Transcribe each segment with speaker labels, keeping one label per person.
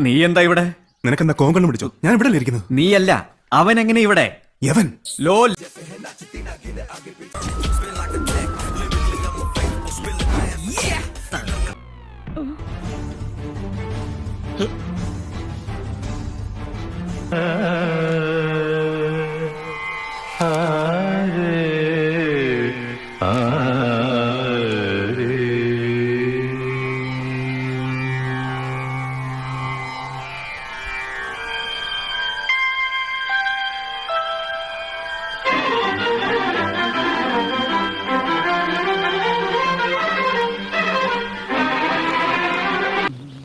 Speaker 1: നീ എന്താ ഇവിടെ?
Speaker 2: നിനക്കെന്താ കോങ്കണ്ണം പിടിച്ചോ? ഞാൻ ഇവിടെ ഇരിക്കുന്നത്.
Speaker 1: നീയല്ല, അവൻ എങ്ങനെ ഇവിടെ?
Speaker 2: യവൻ
Speaker 1: ലോൽ.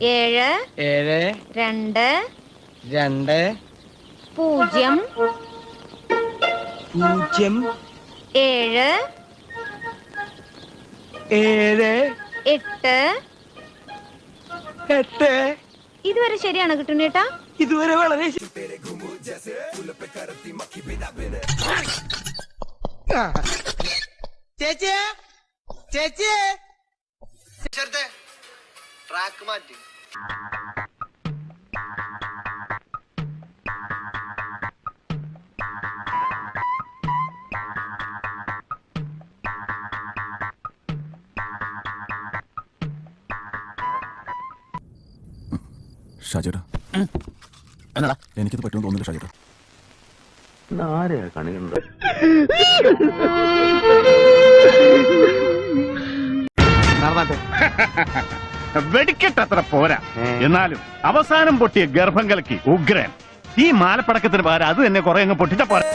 Speaker 3: ഏഴ് 2 0 0 7 8
Speaker 4: ഇതുവരെ ശരിയാണ് കിട്ടുന്നേട്ടാ?
Speaker 3: ഇതുവരെ വളരെ ചേച്ചി ചേച്ചി ട്രാക്ക് മാറ്റി.
Speaker 2: ഷാജേട്ടാ,
Speaker 5: എന്നടാ
Speaker 2: എനിക്കത് പറ്റുമെന്ന് തോന്നുന്നില്ല ഷാജേട്ടാ.
Speaker 5: ആരെയാ കണികണ്ട? വെടിക്കെട്ടത്ര പോരാ, എന്നാലും അവസാനം പൊട്ടിയ ഗർഭം കലക്കി ഉഗ്രൻ. ഈ മാലപ്പടക്കത്തിന് പകരം അത് തന്നെ കുറെ അങ്ങ് പൊട്ടിച്ച പോരാ.